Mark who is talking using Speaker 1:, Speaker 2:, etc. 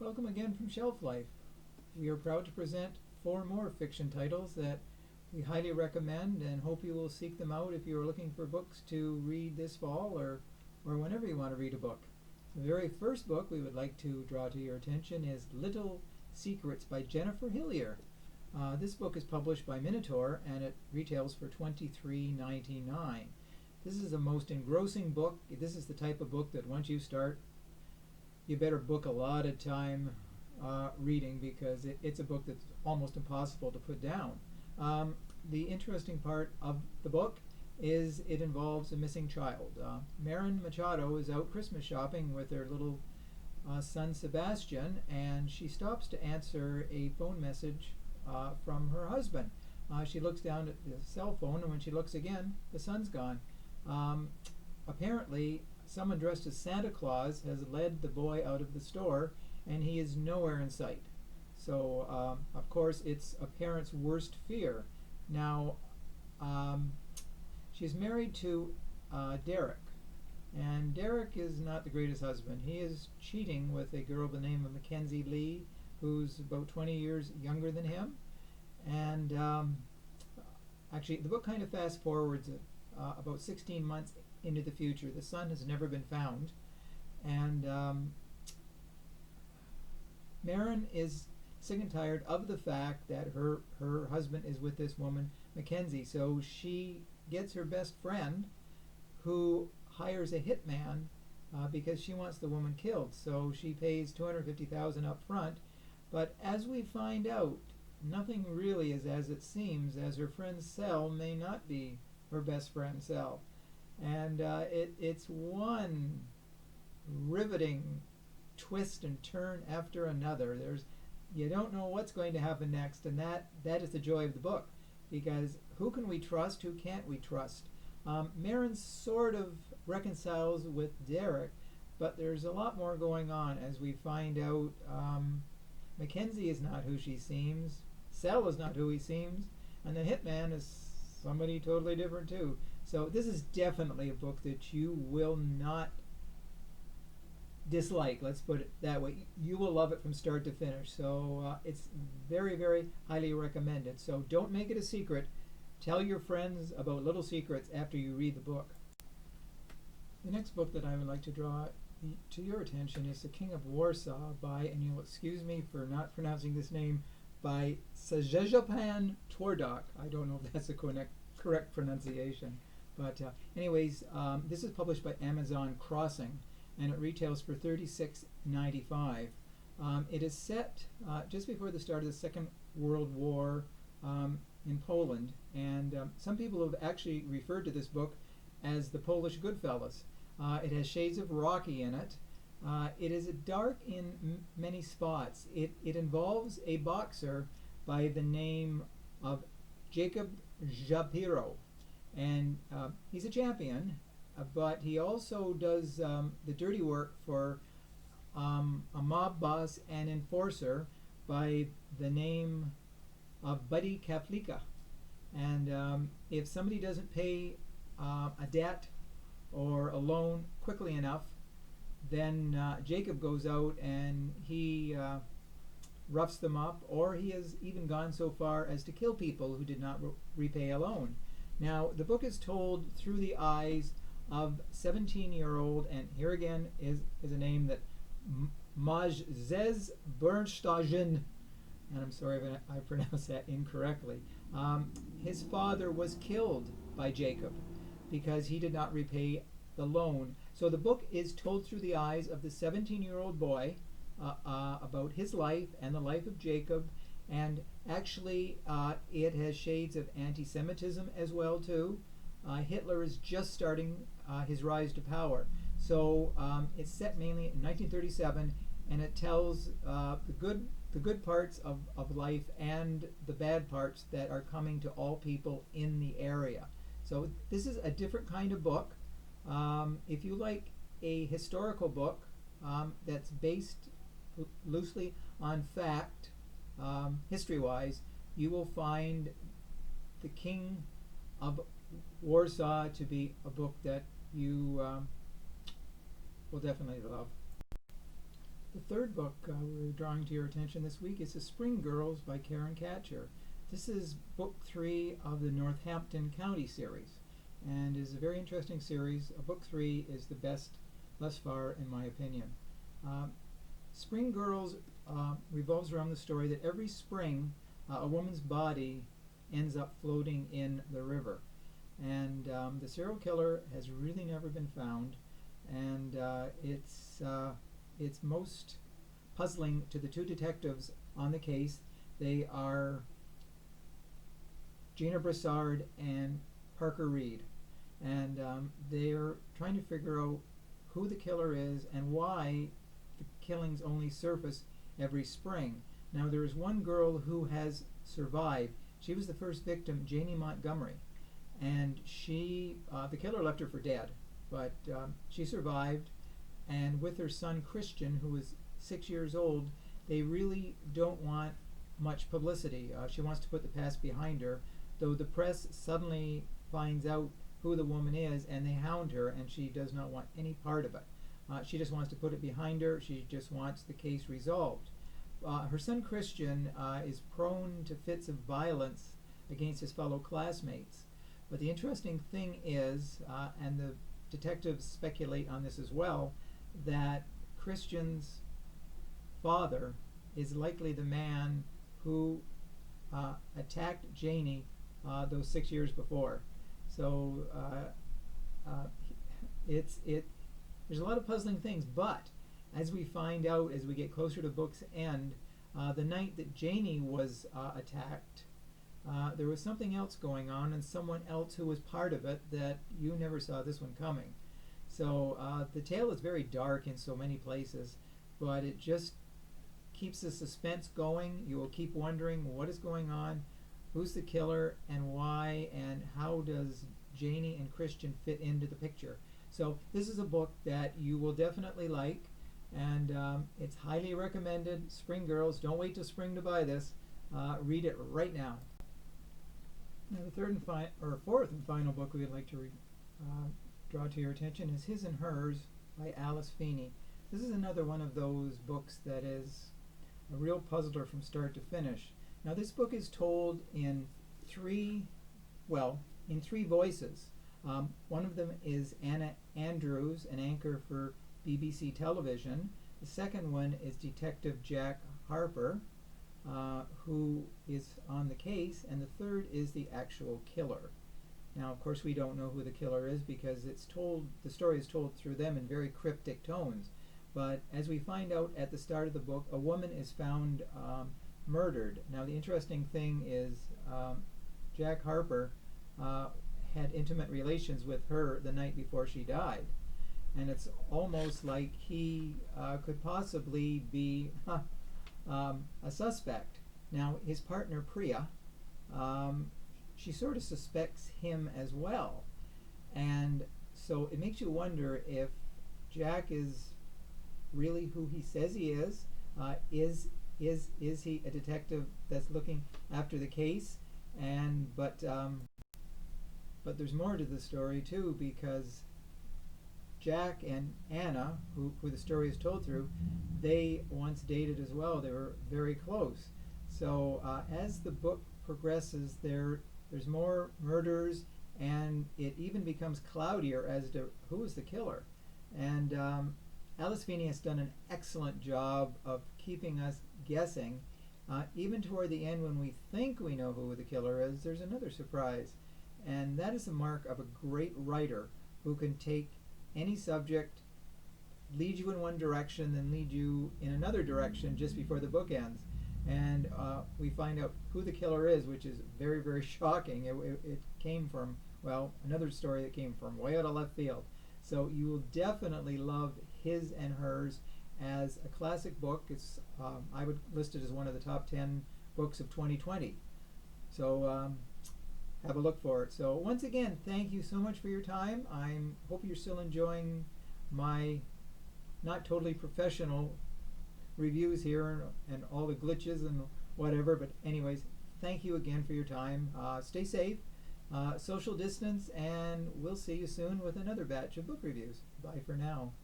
Speaker 1: Welcome again from Shelf Life. We are proud to present 4 more fiction titles that we highly recommend and hope you will seek them out if you are looking for books to read this fall or whenever you want to read a book. The very first book we would like to draw to your attention is Little Secrets by Jennifer Hillier. This book is published by Minotaur and it retails for $23.99. This is the most engrossing book. This is the type of book that once you start, you better book a lot of time reading because it's a book that's almost impossible to put down. The interesting part of the book is it involves a missing child. Marin Machado is out Christmas shopping with her little son Sebastian, and she stops to answer a phone message from her husband. She looks down at the cell phone, and when she looks again, the son's gone. Apparently, someone dressed as Santa Claus has led the boy out of the store, and he is nowhere in sight. So, of course, it's a parent's worst fear. Now, she's married to Derek, and Derek is not the greatest husband. He is cheating with a girl by the name of Mackenzie Lee, who's about 20 years younger than him. And actually, the book kind of fast forwards about 16 months into the future. The son has never been found, and Marin is sick and tired of the fact that her husband is with this woman Mackenzie. So she gets her best friend, who hires a hitman because she wants the woman killed. So she pays $250,000 up front, but as we find out, nothing really is as it seems, as her friend's cell may not be her best friend's cell. And it's one riveting twist and turn after another. You don't know what's going to happen next, and that is the joy of the book, because who can we trust, who can't we trust? Marin sort of reconciles with Derek, but there's a lot more going on as we find out. Mackenzie is not who she seems, Cell is not who he seems, and the hitman is somebody totally different too. So this is definitely a book that you will not dislike, let's put it that way. You will love it from start to finish. So it's very, very highly recommended. So don't make it a secret. Tell your friends about Little Secrets after you read the book. The next book that I would like to draw to your attention is The King of Warsaw by, and you'll excuse me for not pronouncing this name, by SCZCEPAN TWARDOCH. I don't know if that's the correct pronunciation. But anyways, this is published by Amazon Crossing, and it retails for $36.95. It is set just before the start of the Second World War in Poland, and some people have actually referred to this book as the Polish Goodfellas. It has shades of Rocky in it. It is dark in many spots. It involves a boxer by the name of Jacob Shapiro, and he's a champion, but he also does the dirty work for a mob boss and enforcer by the name of Buddy Kaflika. And if somebody doesn't pay a debt or a loan quickly enough, then Jacob goes out and he roughs them up, or he has even gone so far as to kill people who did not repay a loan. Now, the book is told through the eyes of 17-year-old, and here again is a name that Maciej Bernstein, and I'm sorry if I pronounced that incorrectly. His father was killed by Jacob because he did not repay the loan. So the book is told through the eyes of the 17-year-old boy about his life and the life of Jacob, and actually it has shades of anti-Semitism as well too. Hitler is just starting his rise to power. So it's set mainly in 1937, and it tells the good parts of life and the bad parts that are coming to all people in the area. So this is a different kind of book. If you like a historical book that's based loosely on fact, history-wise, you will find The King of Warsaw to be a book that you will definitely love. The third book we're drawing to your attention this week is The Spring Girls by KATCHUR. This is book 3 of the Northampton County series, and is a very interesting series. Book 3 is the best thus far, in my opinion. Spring Girls revolves around the story that every spring a woman's body ends up floating in the river, and the serial killer has really never been found, and it's most puzzling to the two detectives on the case. They are Gina Broussard and Parker Reed, and they're trying to figure out who the killer is and why the killings only surface every spring. Now, there is one girl who has survived. She was the first victim, Janie Montgomery, and the killer left her for dead, but she survived, and with her son Christian, who was 6 years old, they really don't want much publicity. She wants to put the past behind her, though the press suddenly finds out who the woman is, and they hound her, and she does not want any part of it. She just wants to put it behind her. She just wants the case resolved. Her son Christian is prone to fits of violence against his fellow classmates. But the interesting thing is, and the detectives speculate on this as well, that Christian's father is likely the man who attacked Janie those 6 years before. So there's a lot of puzzling things, but as we find out as we get closer to book's end, the night that Janie was attacked, there was something else going on, and someone else who was part of it that you never saw this one coming. So the tale is very dark in so many places, but it just keeps the suspense going. You will keep wondering what is going on, who's the killer, and why, and how does Janie and Christian fit into the picture. So this is a book that you will definitely like, and it's highly recommended. Spring Girls, don't wait till spring to buy this. Read it right now. Now, the fourth and final book we would like to draw to your attention is His and Hers by Alice Feeney. This is another one of those books that is a real puzzler from start to finish. Now, this book is told in three voices. One of them is Anna Andrews, an anchor for BBC television. The second one is Detective Jack Harper, who is on the case, and the third is the actual killer. Now, of course, we don't know who the killer is because the story is told through them in very cryptic tones. But as we find out at the start of the book, a woman is found murdered. Now, the interesting thing is Jack Harper had intimate relations with her the night before she died, and it's almost like he could possibly be a suspect. Now, his partner Priya, she sort of suspects him as well, and so it makes you wonder if Jack is really who he says he is. Is he a detective that's looking after the case? But there's more to the story too, because Jack and Anna, who the story is told through, they once dated as well. They were very close. So as the book progresses, there's more murders, and it even becomes cloudier as to who is the killer. And Alice Feeney has done an excellent job of keeping us guessing. Even toward the end, when we think we know who the killer is, there's another surprise. And that is the mark of a great writer who can take any subject, lead you in one direction, then lead you in another direction just before the book ends. And we find out who the killer is, which is very, very shocking. It came from, another story that came from way out of left field. So you will definitely love His and Hers as a classic book. It's I would list it as one of the top 10 books of 2020. So have a look for it. So once again, thank you so much for your time. I hope you're still enjoying my not totally professional reviews here and all the glitches and whatever, but anyways, thank you again for your time. Stay safe, social distance, and we'll see you soon with another batch of book reviews. Bye for now.